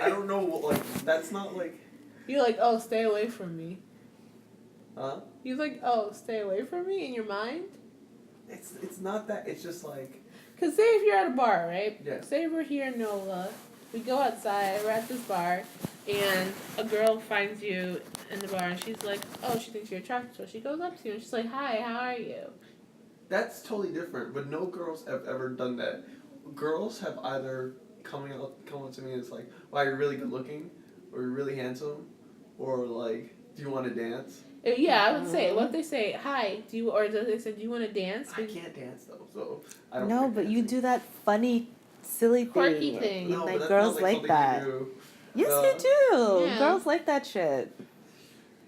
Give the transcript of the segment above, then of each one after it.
I don't know, like, that's not, like... You're like, oh, stay away from me. Huh? You're like, oh, stay away from me in your mind? It's not that, it's just, like... Because say if you're at a bar, right? Yeah. Say we're here in Nola. We go outside, we're at this bar, and a girl finds you in the bar, and she's like, oh, she thinks you're attractive, so she goes up to you, and she's like, hi, how are you? That's totally different, but no girls have ever done that. Girls have either come up to me and it's like, wow, you're really good looking, or you're really handsome, or like, do you want to dance? Yeah, I would say, what if they say, hi, do you, or they say, do you want to dance? I can't dance though, so I don't. No, but you do that funny, silly quirky thing. thing. No, like but that's girls not, like that. Yes, you do. Yeah. Girls like that shit.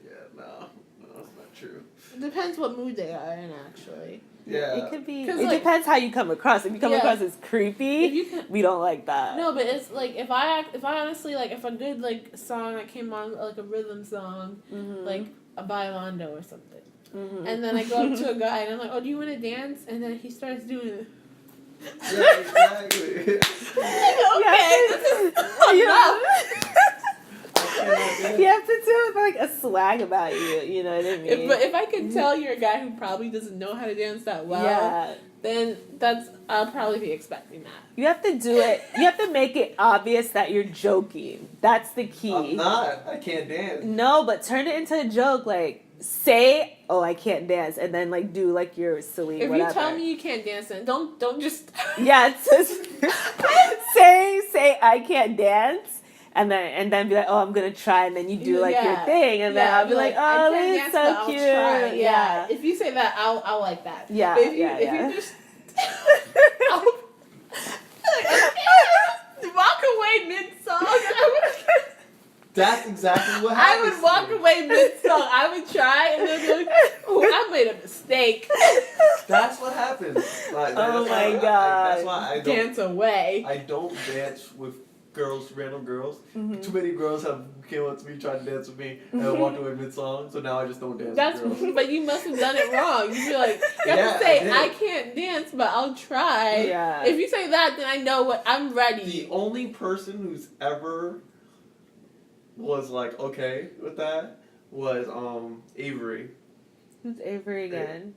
Yeah, no, that's not true. It depends what mood they are in, actually. Yeah. It could be. It like, depends how you come across. If you come across as creepy, we don't like that. No, but it's like if I honestly like if a good like song that came on like a rhythm song, like a Bailando or something, and then I go up to a guy and I'm like, oh, do you want to dance? And then he starts doing it. Yeah, exactly. Okay, this is enough. You have to do like a swag about you. You know what I mean? But if I can tell you're a guy who probably doesn't know how to dance that well, then I'll probably be expecting that. You have to do it. You have to make it obvious that you're joking. That's the key. I'm not. I can't dance. No, but turn it into a joke. Like say, "Oh, I can't dance," and then like do like your silly. If whatever. you tell me you can't dance, then don't just. Yeah, it's just say I can't dance. And then be like, oh, I'm gonna try, and then you do like your thing, and then I'll be like, oh, this is so cute. Yeah. If you say that, I'll like that. Yeah. But if you just walk away mid song, That's exactly what I happens. would walk away mid song. I would try, and then be like, oh, I made a mistake. That's what happens. Like, oh my god. That's why I don't dance away. I don't dance with random girls. Too many girls have came up to me, tried to dance with me, and I walked away mid-song, so now I just don't dance with girls. But you must have done it wrong. You'd be like, you have to say, I can't dance, but I'll try. Yeah. If you say that, then I know what I'm ready. The only person who's ever was like, okay with that was Avery. Who's Avery again?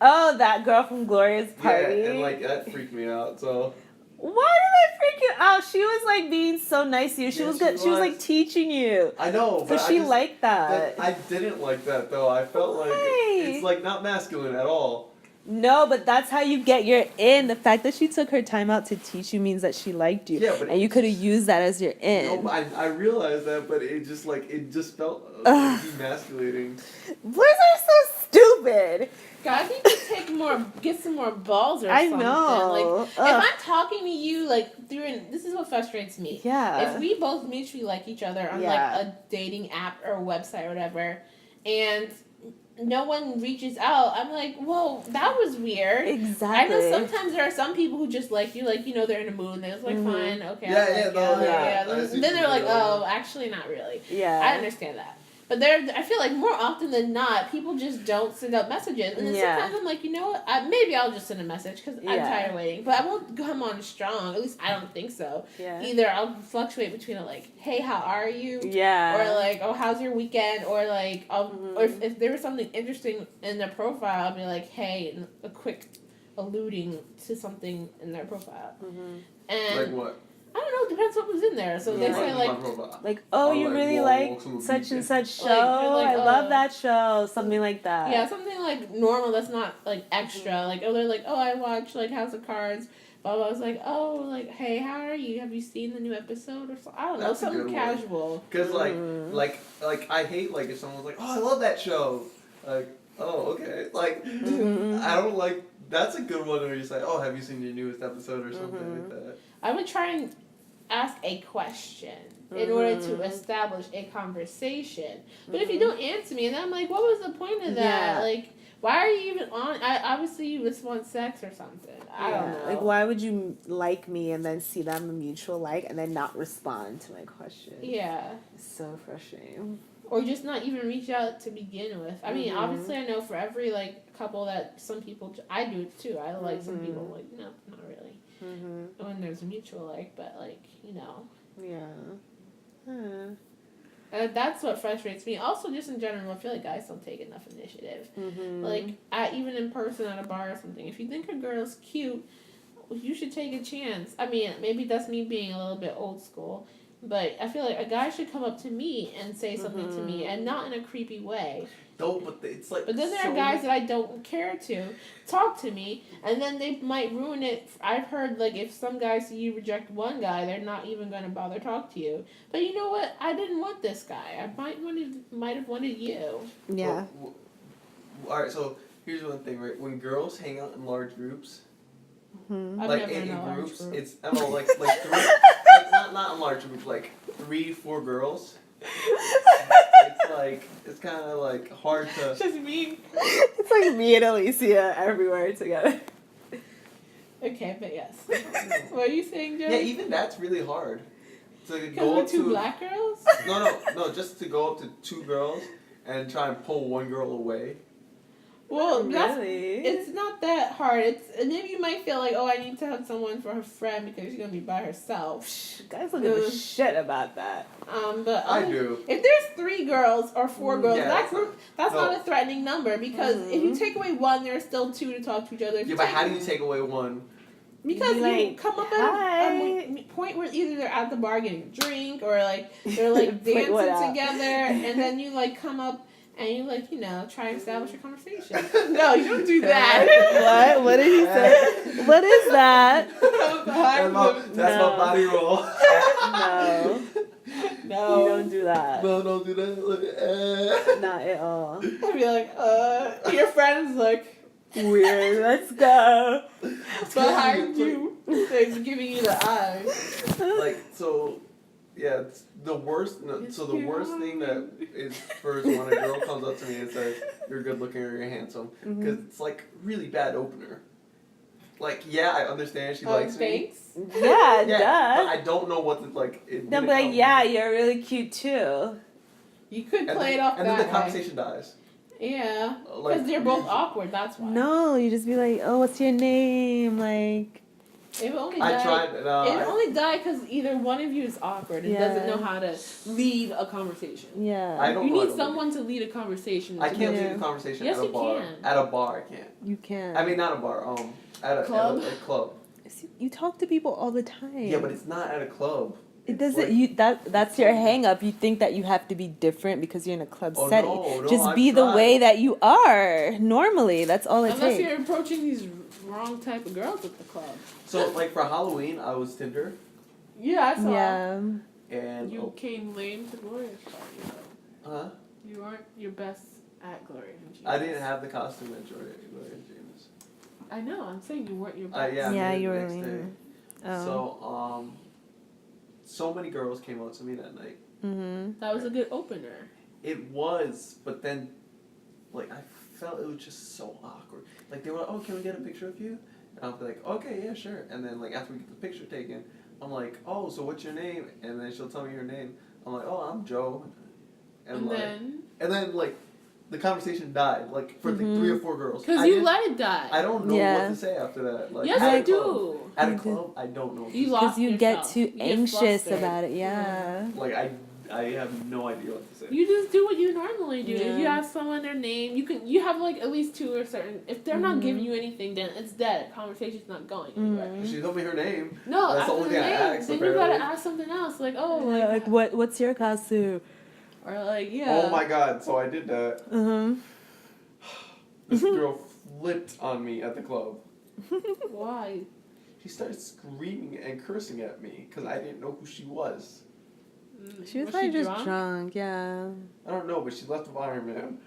Oh, that girl from Gloria's party. Yeah, and like that freaked me out, so... Why did I freak you out? She was like being so nice to you. She was good. She was like teaching you. I know, but she liked that. I didn't like that though. I felt like it's like not masculine at all. No, but that's how you get your in. The fact that she took her time out to teach you means that she liked you. Yeah, but and you could have used that as your in. No, I realized that, but it just felt demasculating. Boys are so stupid. God, you could get some more balls or something. I know. Like, if I'm talking to you, like, this is what frustrates me. Yeah. If we both mutually like each other on, like, a dating app or a website or whatever, and no one reaches out, I'm like, whoa, that was weird. Exactly. I know sometimes there are some people who just like you, like, you know, they're in a mood, and they're just like, fine, okay. Then they're like, oh, actually not really. Yeah. I understand that. But I feel like more often than not, people just don't send out messages. And then sometimes I'm like, you know what? Maybe I'll just send a message because I'm tired of waiting. But I won't come on strong. At least I don't think so. Yeah. Either I'll fluctuate between like, hey, how are you? Yeah. Or like, oh, how's your weekend? Or like, or if there was something interesting in their profile, I'll be like, hey, and a quick alluding to something in their profile. And like what? I don't know. It depends what was in there. So they say like, oh, you really like such and such show. I love that show. Something like that. Yeah, something like normal. That's not like extra. Like, oh, they're like, oh, I watched like House of Cards. But I was like, oh, like, hey, how are you? Have you seen the new episode or something? I don't know, something casual. Because like I hate like if someone's like, oh, I love that show. Like, oh, okay. Like, I don't like. That's a good one where you say, oh, have you seen your newest episode or something like that. I would try and ask a question in order to establish a conversation. But if you don't answer me, then I'm like, what was the point of that? Yeah. Like, why are you even on? Obviously, you just want sex or something. I don't know. Like, why would you like me and then see them a mutual like and then not respond to my question? Yeah. It's so frustrating. Or just not even reach out to begin with. I mean, obviously, I know for every, like, couple that some people... I do it, too. I like some people, like, no, not really. When there's a mutual like, but, like, you know. Yeah. That's what frustrates me. Also, just in general, I feel like guys don't take enough initiative. Mm-hmm. Like, even in person at a bar or something, if you think a girl's cute, you should take a chance. I mean, maybe that's me being a little bit old school, but I feel like a guy should come up to me and say something to me, and not in a creepy way. No, but it's like. But then there are guys that I don't care to talk to me, and then they might ruin it. I've heard, like, if some guys see you reject one guy, they're not even going to bother talk to you. But you know what? I didn't want this guy. I might have wanted you. Yeah. Well, alright, so here's one thing, right? When girls hang out in large groups, I've like never in known groups, group. it's I don't know, like 3, like not in large groups, like 3-4 girls. It's kind of like hard to. Just me. It's like me and Alicia everywhere together. Okay, but yes. What are you saying, Joe? Yeah, even that's really hard. To Because go we're up two to black girls? no, just to go up to 2 girls and try and pull one girl away. Well, Really? it's not that hard. Maybe you might feel like, oh, I need to have someone for her friend because she's gonna be by herself. Guys don't give a shit about that. But I do. If there's 3 girls or 4 girls, Yeah, that group that's no. not a threatening number because if you take away one, there's still 2 to talk to each other. If Yeah, you but take- how do you take away one? Because Be like, you come up "Hi." at a point where either they're at the bar getting a drink or like they're like Wait, dancing what up? together, and then you like come up and you like try and establish a conversation. No, you don't do that. What? What did he say? What is that? That's my body roll. No. No. You don't do that. No, don't do that. Look, Not at all. I'd be like, your friend's like Weird. Let's go. behind you, they're giving you the eye. Like, so, yeah, it's the worst. No, so the worst thing that is first when a girl comes up to me and says, "You're good looking" or "You're handsome," because it's like really bad opener. Like, yeah, I understand she likes me. Thanks. Yeah, Yeah, duh. but I don't know what to like. No, but like, yeah, you're really cute too. You could And play then, it off and that then the way. conversation dies. Yeah, Like, because they're both awkward. That's why. No, you just be like, oh, what's your name? Like, It only I died. tried. It only died because either one of you is awkward and doesn't know how to lead a conversation. yeah. I don't You know how need to someone to lead a conversation. I can't Yeah. lead a conversation Yes, at a you bar. can. At a bar, I can't. You can. I mean, not a bar. At a Club? At a club. You talk to people all the time. Yeah, but it's not at a club. It It's doesn't. like- That's your hang up. You think that you have to be different because you're in a club Oh, setting. no, Just I've be the tried. way that you are normally. That's all it Unless takes. you're approaching these wrong type of girls at the club. So, like, for Halloween, I was Tinder. Yeah, I saw. Yeah. And. You came lame to Gloria's party though. Huh? You weren't your best at Gloria and James. I didn't have the costume at Gloria James. I know. I'm saying you weren't your best. Yeah, Yeah, maybe you the were next lame. day. Oh. So many girls came up to me that night. Mhm. That was a good opener. It was, but then, like, I felt it was just so awkward. Like, they were like, "Oh, can we get a picture of you?" And I'll be like, "Okay, yeah, sure." And then, like, after we get the picture taken, I'm like, "Oh, so what's your name?" And then she'll tell me her name. I'm like, "Oh, I'm Joe." And then, like, the conversation died, like, for the 3 or 4 girls. because I you didn't- let it die. I don't know Yeah. what to say after that. Like, Yes, at you a club- do. At a You do. club, I don't know. What You to lost Because you get yourself. too You get anxious flustered. about it. Yeah. say. Like, I have no idea what to say. You just do what you normally do. Yeah. If you ask someone their name, you have like at least 2 or certain. If they're not giving you anything, then it's dead. Conversation's not going anywhere. She told me her name. No, That's the after only the thing I name, asked, then you gotta apparently. ask something else. Like, oh, Yeah, like, like what's your costume? or like, yeah. Oh my god, so I did that. This girl flipped on me at the club. Why? She started screaming and cursing at me because I didn't know who she was. She was probably just drunk. Yeah. I don't know, but she left with Iron Man.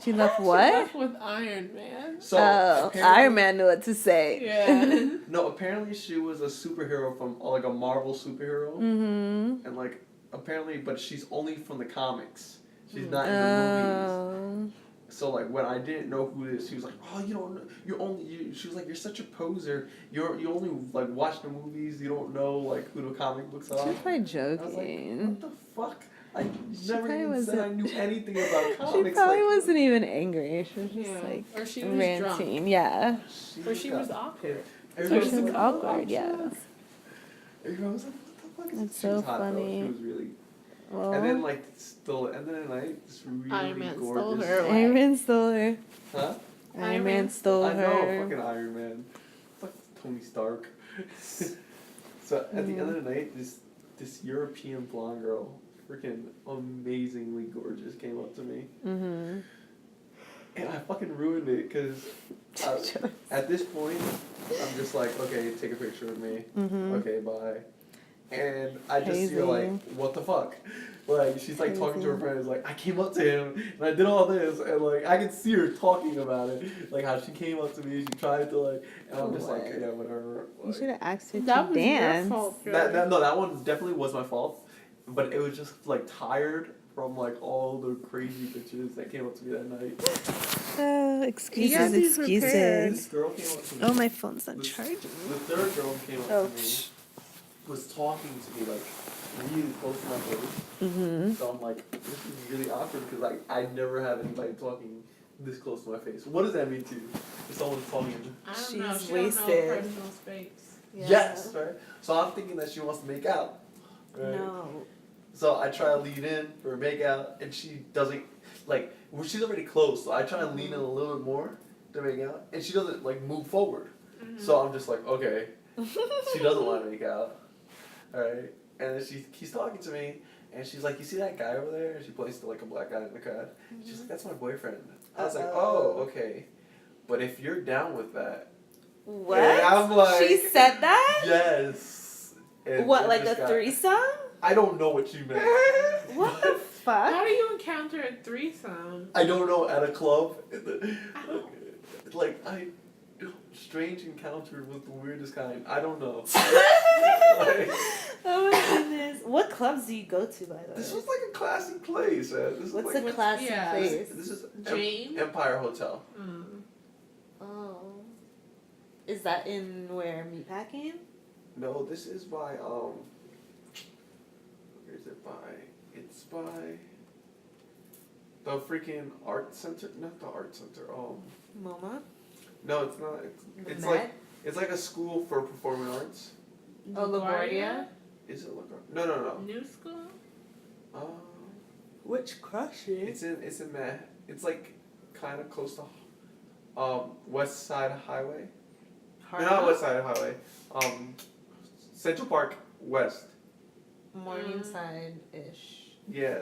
She left She what? left with Iron Man. So Oh, apparently- Iron Man knew what to say. Yeah. No, apparently she was a superhero from like a Marvel superhero, Mhm. and like apparently, but she's only from the comics. She's not in the movies. Oh. So like when I didn't know who this, she was like, "Oh, you don't know. She was like, "You're such a poser. You only like watch the movies. You don't know like who the comic books are." She was probably I was like, joking. "What the fuck? I She never probably even said I wasn't- knew anything about She comics." probably like, wasn't even angry. She was just Yeah. like Or she was drunk. ranting. Yeah. Or she was awkward. Or Everybody she was like, awkward. Yeah. Everyone was like, "What the That's She so was hot, though. funny. She was really. Oh. And then like still end of the night, this really Iron Man stole gorgeous. her away. Iron Man stole her. Huh? Iron Man stole I her. know, fucking Iron Man. Fuck Tony Stark. So at the end of the night, this European blonde girl, freaking amazingly gorgeous, came up to me. Mm-hmm. And I fucking ruined it because at this point, I'm just like, okay, take a picture of me. Mm-hmm. Okay, bye. And I just Crazy. feel like, what the fuck? Like, she's like talking to her friends, like, I came up to him and I did all this, and like, I could see her talking about it. Like, how she came up to me, she tried to like, and I'm just like, yeah, whatever. You Like, should have asked her That to was dance. your fault, Joey. that one definitely was my fault, but it was just like tired from like all the crazy bitches that came up to me that night. Oh, You excuses, gotta be prepared. This girl came up to me. Oh, my phone's not The charging. third girl who came up Oh. to me was talking to me like really close to my face. Mm-hmm. So I'm like, this is really awkward because like I never have anybody talking this close to my face. What does that mean to you? If someone's talking. I don't She's know. She wasted. don't know personal space. Yes, right. So I'm thinking that she wants to make out. Right? No. So I try to lean in for a make out, and she doesn't like. Well, she's already close, so I try to lean in a little bit more to make out, and she doesn't like move forward. Mm-hmm. So I'm just like, okay, she doesn't want to make out. All right, and then she keeps talking to me, and she's like, "You see that guy over there?" And she points to like a black guy in the crowd. She's like, "That's my boyfriend." I was like, "Oh, okay, but if you're down with that." What? And I'm like, She said that? yes. And What, and like this a guy- threesome? I don't know what you meant. What the How fuck? do you encounter a threesome? I don't know, at a club. Like, strange encounter with the weirdest kind. I don't know. Like, Oh my goodness. What clubs do you go to, by the way? this was like a classy place, man. This is What's like, the classy yeah. place? This is Jane? Empire Hotel. Mm. Oh. Is that in where? Meatpacking? No, this is by, where is it by? It's by the freaking art center. Not the art center, MoMA? no, it's not. The It's Met? like, it's like a school for performing arts. Oh, LaGuardia? Is it like no. New school? Which crushy? It's in Met. It's like kind of close to West Side Highway. No, not West Side Highway. Central Park West. Morningside-ish. Yeah,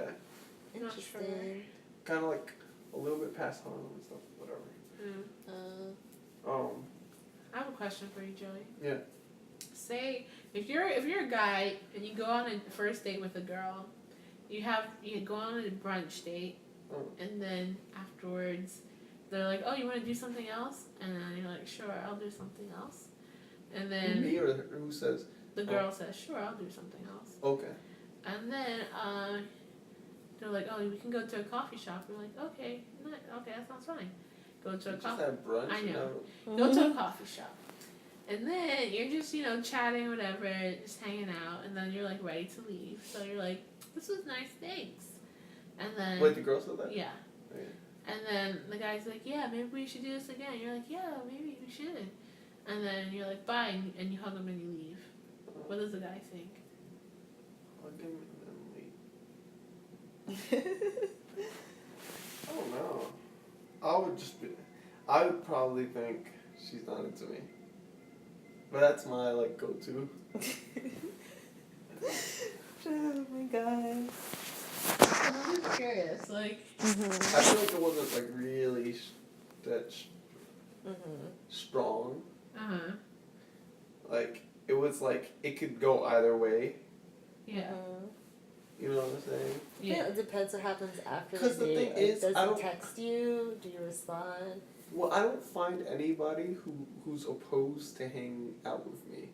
Not sure. Interesting. kind of like a little bit past home and stuff. Whatever. Mm. I have a question for you, Joey. Yeah. Say if you're a guy and you go on a first date with a girl, you go on a brunch date, and then afterwards they're like, "Oh, you want to do something else?" And then you're like, "Sure, I'll do something else." And then Me or who says? the girl says, "Sure, I'll do something else." Okay. And then they're like, "Oh, we can go to a coffee shop." We're like, "Okay, okay, that sounds fine." Go to a Just coffee. have brunch. I know. No. Go to a coffee shop. And then you're just, chatting, whatever, just hanging out, and then you're like ready to leave. So you're like, "This was nice, thanks." And then Wait, the girl said that? yeah. Yeah. And then the guy's like, "Yeah, maybe we should do this again." You're like, "Yeah, maybe we should." And then you're like, "Bye," and you hug him and you leave. What does the guy think? Hug him and then leave. I don't know. I would probably think she's not into me. But that's my like go-to. Oh my god. I'm just curious, like. I feel like it wasn't like really strong. Like it was like it could go either way. Yeah. You know what I'm saying? Yeah, it depends what happens after the 'Cause the date. thing is, does I he don't- text you? Do you respond? Well, I don't find anybody who's opposed to hang out with me.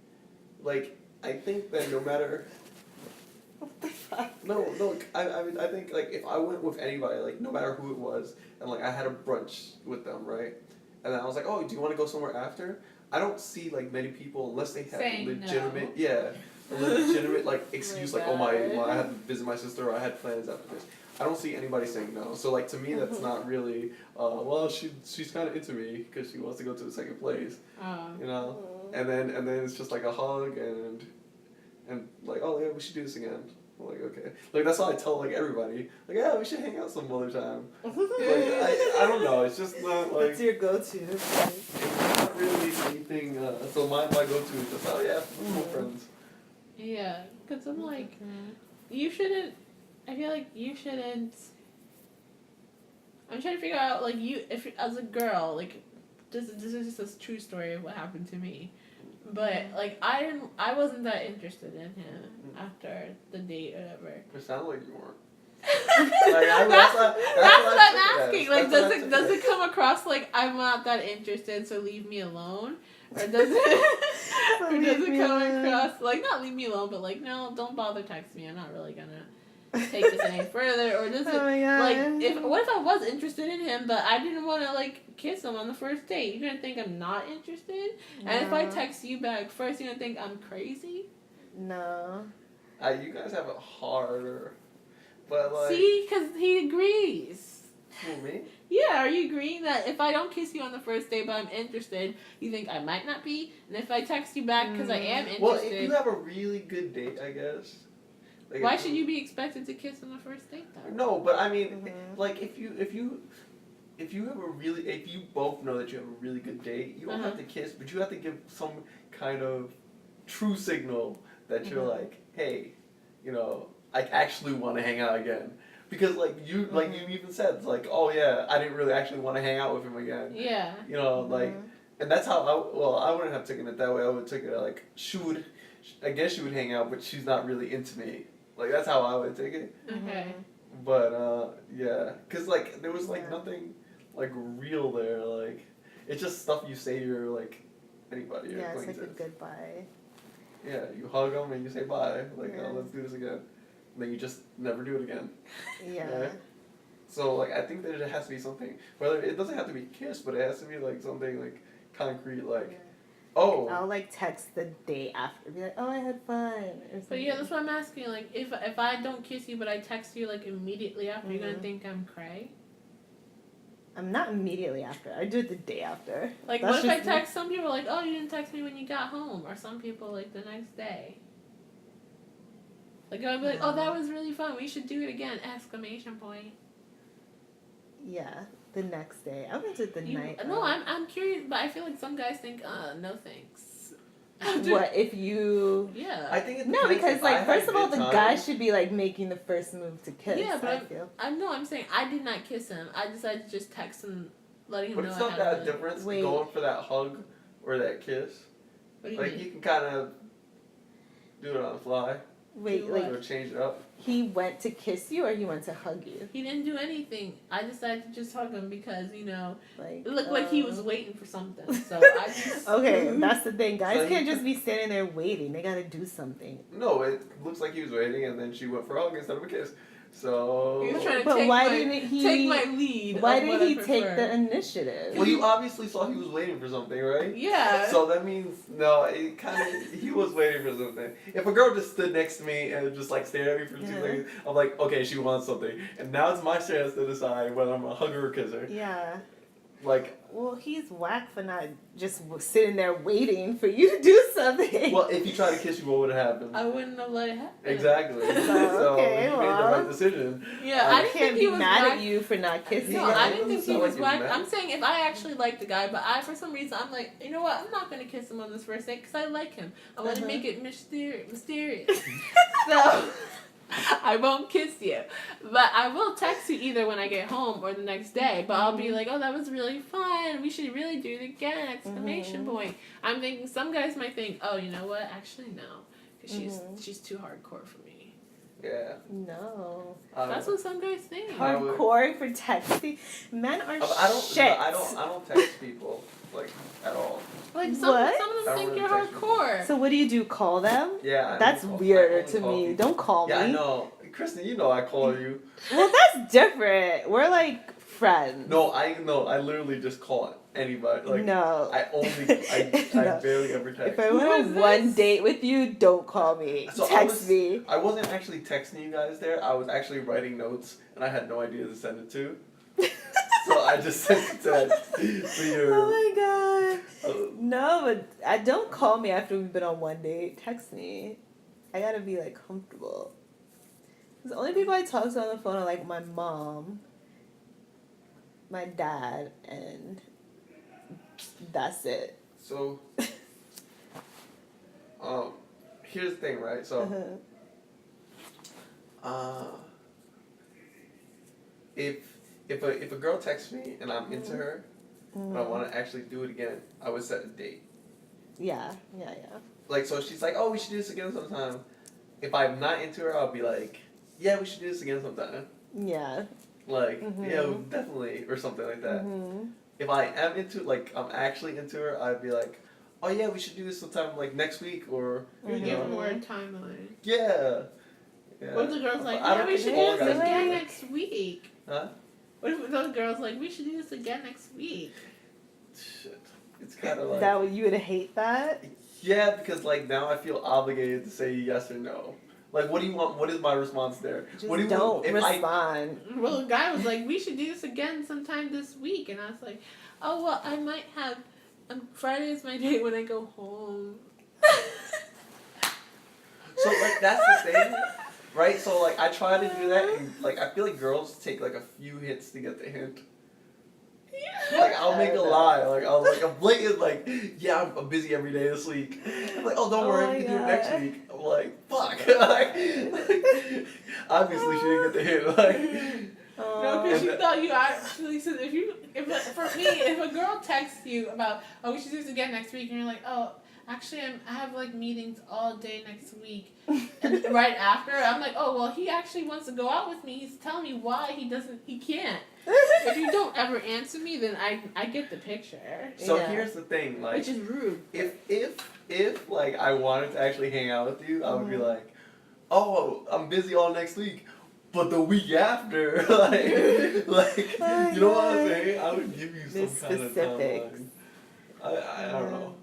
Like I think that no matter. What the fuck? No. I mean, I think like if I went with anybody, like no matter who it was, and like I had a brunch with them, right? And then I was like, "Oh, do you want to go somewhere after?" I don't see like many people unless they have Saying legitimate, no. a legitimate like excuse, My like oh my, God. I had to visit my sister, or I had plans after this. I don't see anybody saying no. So like to me, that's not really. Well, she's kind of into me because she wants to go to the second place, you know. And then it's just like a hug and and like, oh yeah, we should do this again. I'm like, okay. Like that's how I tell like everybody. Like, yeah, we should hang out some other time. Like I don't know. It's just not like. What's your go-to? It's not really anything. So my go-to is just yeah, we're friends. Yeah, because I'm like, you shouldn't. I feel like you shouldn't. I'm trying to figure out like if as a girl like, this is just a true story of what happened to me. But like I wasn't that interested in him after the date or whatever. It sounded like you weren't. That's what I'm asking. Like, That's does it come across like I'm not that interested, so leave me alone, or does it come across like not leave me alone, but like no, don't bother texting me. I'm not really gonna take this any further, or does it like what if I was interested in him, but I didn't want to like kiss him on the first date? You're gonna think I'm not interested, and if I text you back first, you're gonna think I'm crazy. No. You guys have it harder, but like. See, because he agrees. Who, me? Yeah, are you agreeing that if I don't kiss you on the first date, but I'm interested, you think I might not be? And if I text you back because I am interested... Well, if you have a really good date, I guess. Like why should you be expected to kiss on the first date, though? No, but I mean, like, if you both know that you have a really good date, you don't have to kiss, but you have to give some kind of true signal that you're like, hey, you know, I actually want to hang out again. Because, like you even said, it's like, oh yeah, I didn't really actually want to hang out with him again. Yeah. You know, like, and that's how I wouldn't have taken it that way. I would have taken it like, I guess she would hang out, but she's not really into me. Like, that's how I would take it. Okay. But, yeah. Because, like, there was, like, nothing, like, real there. Like, it's just stuff you say to your, like, anybody. Your it's like a acquaintance. goodbye. Yeah, you hug them and you say bye. Like, oh, let's do this again. And then you just never do it again. Yeah. Right? So, like, I think that it has to be something. Whether it doesn't have to be a kiss, but it has to be, like, something, like, concrete, like, oh. I'll, like, text the day after. Be like, oh, I had fun. Or something. But, yeah, that's what I'm asking. Like, if I don't kiss you, but I text you, like, immediately after, you're going to think I'm cray? I'm not immediately after. I do it the day after. Like, what if I text some people, like, oh, you didn't text me when you got home? Or some people, like, the next day. Like, I'd be like, oh, that was really fun. We should do it again! Exclamation point. Yeah, the next day. I went to the night. No, I'm curious, but I feel like some guys think, no thanks. What if you? Yeah. I think no, because like first of all, the guy should be like making the first move to kiss. Yeah, but I'm saying I did not kiss him. I decided to just text him, letting him but know. But it's not that difference going for that hug or that kiss. What do you mean? You can kind of do it on the fly. Wait, like or change it up. He went to kiss you, or he went to hug you? He didn't do anything. I decided to just hug him because like, it looked like he was waiting for something. So I just okay, that's the thing. Guys can't just be standing there waiting. They gotta do something. No, it looks like he was waiting, and then she went for a hug instead of a kiss. So. He was trying to take my lead. Why didn't he take the initiative? Well, you obviously saw he was waiting for something, right? Yeah. So that means he was waiting for something. If a girl just stood next to me and just like stared at me for 2 seconds, I'm like, okay, she wants something, and now it's my chance to decide whether I'm gonna hug her or kiss her. Yeah. Like. Well, he's whack for not just sitting there waiting for you to do something. Well, if he tried to kiss you, what would have happened? I wouldn't have let it happen. Exactly. So he made the right decision. Yeah, I didn't can't think he be was mad whack. at you for not kissing. No, I didn't think he was whack. Mad. I'm saying if I actually liked the guy, but for some reason I'm like, you know what? I'm not gonna kiss him on this first date because I like him. I want to make it mysterious. So. I won't kiss you, but I will text you either when I get home or the next day. But I'll be like, "Oh, that was really fun. We should really do it again!" Exclamation point. I'm thinking some guys might think, "Oh, you know what? Actually, no, because she's too hardcore for me." Yeah. No. That's what some guys think. Hardcore for texting. Men are shit. I don't text people like at all. Like some of them think you're hardcore. So what do? Call them? Yeah. That's weirder to me. People. Don't call me. Yeah, I know. Kristen, you know I call you. Well, that's different. We're like friends. No, I literally just call anybody. Like, no. I barely ever text. If I went on one date with you, don't call me. So text me. I wasn't actually texting you guys there. I was actually writing notes, and I had no idea to send it to. So I just sent it to your... Oh my god. No, but don't call me after we've been on one date. Text me. I gotta be, like, comfortable. The only people I talk to on the phone are, like, my mom, my dad, and that's it. So, here's the thing, right? So, if a girl texts me and I'm into her, and I want to actually do it again, I would set a date. Yeah. Like, so she's like, oh, we should do this again sometime. If I'm not into her, I'll be like, yeah, we should do this again sometime. Yeah. Like, yeah, definitely, or something like that. If I am I'm actually into her, I'd be like, oh yeah, we should do this sometime, like, next week, or, you give her more timeline. Yeah. What if the girl's like, yeah, we should do this again next week? Huh? What if those girls like, we should do this again next week? Shit. It's kind of like... That would, you would hate that? Yeah, because, like, now I feel obligated to say yes or no. Like, what do you want? What is my response there? Just what do you don't want? respond. Well, the guy was like, we should do this again sometime this week. And I was like, oh, well, I might have... Friday is my day when I go home. So, like, that's the thing, right? So, like, I try to do that, and, like, I feel like girls take, like, a few hits to get the hint. Like, I'll make a lie. Like, I'll, like, a blatant, like, yeah, I'm busy every day this week. I'm like, oh, don't worry, we can do it next week. I'm like, fuck. like, obviously, she didn't get the hint. Like, no, because you thought you actually said, for me, if a girl texts you about, oh, we should do this again next week, and you're like, oh, actually, I have, like, meetings all day next week. And right after, I'm like, oh, well, he actually wants to go out with me. He's telling me why he can't. If you don't ever answer me, then I get the picture. So here's the thing, like, which is rude. If like I wanted to actually hang out with you, I would be like, oh, I'm busy all next week, but the week after, like you know what I'm saying? I would give you some kind of timeline. I don't know.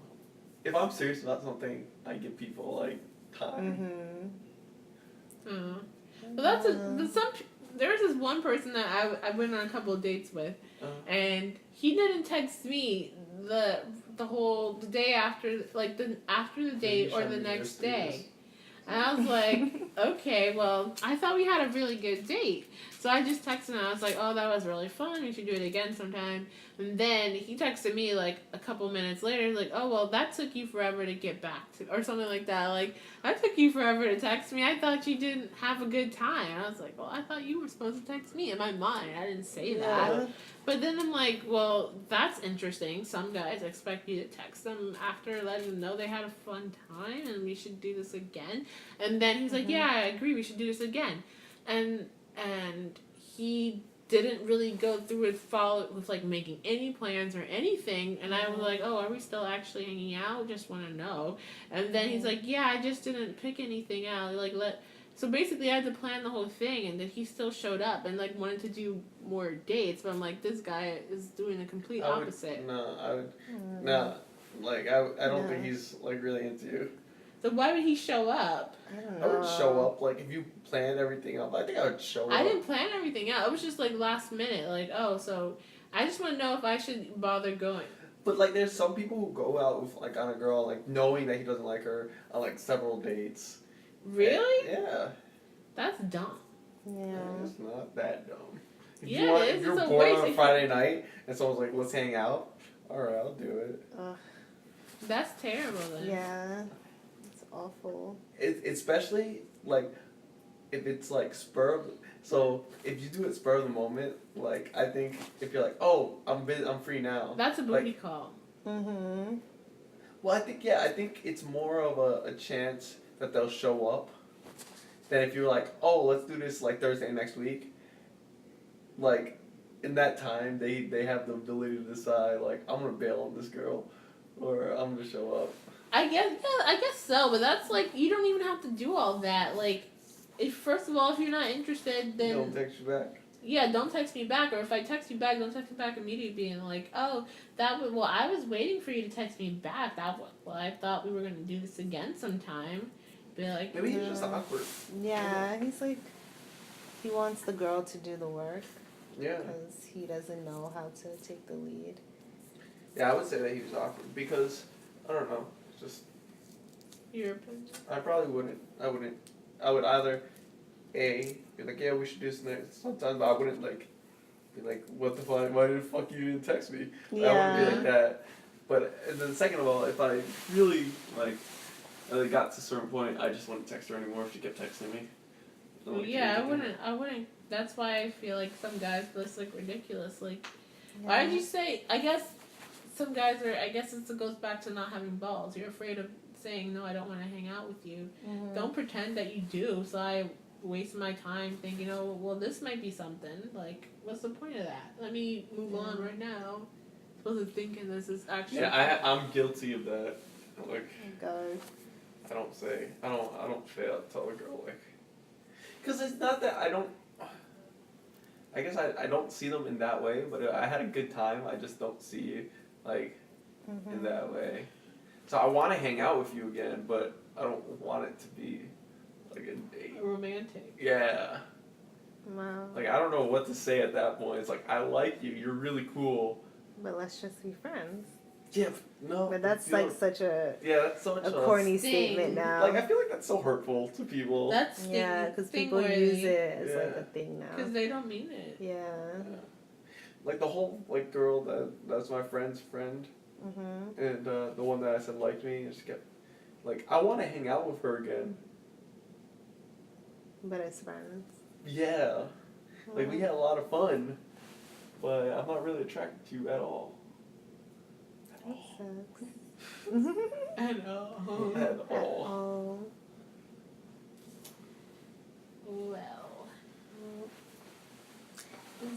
If I'm serious about something, I give people like time. Well, there was this one person that I went on a couple of dates with, and he didn't text me the day after, like after the date or the next day. And I was like, okay, well, I thought we had a really good date. So I just texted him, and I was like, oh, that was really fun. We should do it again sometime. And then he texted me, like, a couple minutes later, like, oh, well, that took you forever to get back to, or something like that. Like, that took you forever to text me. I thought you didn't have a good time. And I was like, well, I thought you were supposed to text me. In my mind, I didn't say that. But then I'm like, well, that's interesting. Some guys expect you to text them after letting them know they had a fun time and we should do this again. And then he's like, yeah, I agree, we should do this again. And he didn't really go through and follow with, like, making any plans or anything. And I was like, oh, are we still actually hanging out? Just want to know. And then he's like, yeah, I just didn't pick anything out. Like, so basically I had to plan the whole thing, and then he still showed up and, like, wanted to do more dates. But I'm like, this guy is doing the complete opposite. Like, I don't think he's, like, really into you. So why would he show up? I don't know. I would show up, like, if you planned everything up. I think I would show up. I didn't plan everything out. It was just, like, last minute. Like, oh, so I just want to know if I should bother going. But, like, there's some people who go out with, like, on a girl, like, knowing that he doesn't like her on, like, several dates. Really? Yeah. That's dumb. Yeah. It's not that dumb. If It's you're a bored waste on a Friday night and someone's like, let's hang out, alright, I'll do it. That's terrible, then. Yeah. It's awful. Especially, like, if it's, like, so, if you do it spur of the moment, like, I think if you're like, oh, I'm free now. That's a booty call. Well, I think it's more of a chance that they'll show up than if you're like, oh, let's do this, like, Thursday next week. Like, in that time, they have the ability to decide, like, I'm gonna bail on this girl, or I'm gonna show up. I guess so, but that's, like, you don't even have to do all that. Like, first of all, if you're not interested, then... Don't text you back. Yeah, don't text me back, or if I text you back, don't text me back immediately being like, oh, well, I was waiting for you to text me back. Well, I thought we were going to do this again sometime. Be like... Maybe he's just awkward. Yeah, he's like, he wants the girl to do the work. Yeah. Because he doesn't know how to take the lead. Yeah, I would say that he was awkward because, I don't know, just... Your opinion? I probably wouldn't. I would either be like, yeah, we should do this next sometime, but I wouldn't like be like, what the fuck? Why the fuck you didn't text me? Yeah. I wouldn't be like that. But and then second of all, if I really got to a certain point, I just wouldn't text her anymore if she kept texting me. Well, yeah, I wouldn't. That's why I feel like some guys just like ridiculous. Like, why did you say? I guess some guys are. I guess it goes back to not having balls. You're afraid of saying no. I don't want to hang out with you. Mm-hmm. Don't pretend that you do. So I waste my time thinking, oh, well, this might be something. Like, what's the point of that? Let me move on right now. Supposed to thinking this is actually. Yeah, I'm guilty of that. Like, Oh God. I don't tell a girl like, because it's not that I don't. I guess I don't see them in that way, but I had a good time. I just don't see you like in that way. So I want to hang out with you again, but I don't want it to be like a date. Romantic. Yeah. Wow. Like I don't know what to say at that point. It's like I like you. You're really cool. But let's just be friends. Yeah. No. But that's like such a that's such a corny thing. statement now. Like I feel like that's so hurtful to people. That's because people use it as like a thing now. Because they don't mean it. Yeah. Like the whole like girl that's my friend's friend, and the one that I said liked me, and she kept like I want to hang out with her again. But as friends. Yeah, like we had a lot of fun, but I'm not really attracted to you at all. That sucks. At all. At At all. all. Well.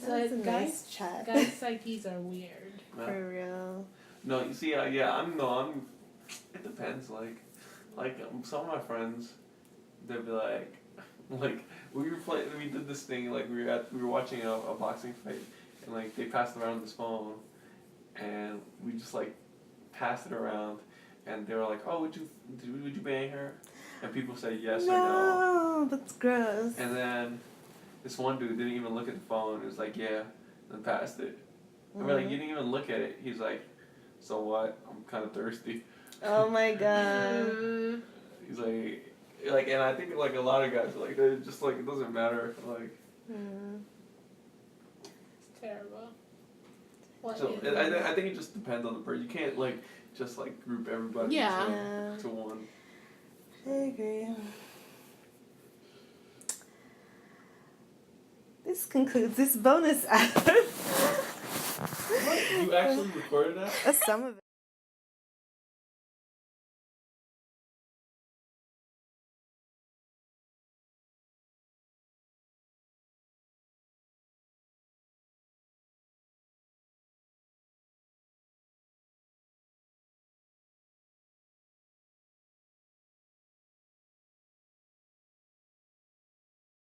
That was a guys, nice chat. guys' psyches are weird. For real. No, you see, I'm. It depends. Like some of my friends, they'd be like we did this thing. Like we were watching a boxing fight, and like they passed around this phone, and we just like passed it around, and they were like, "Oh, would you bang her?" And people said yes or no. No, that's gross. And then this one dude didn't even look at the phone. He was like, "Yeah," and passed it. And we're like, "You didn't even look at it." He's like, "So what? I'm kind of thirsty." Oh my God. He's like, and I think like a lot of guys are like, they're just like it doesn't matter. Like. It's terrible. What So I think it just depends on the person. You can't like just like group everybody to one. I agree. This concludes this bonus episode. You actually recorded that? Some of it.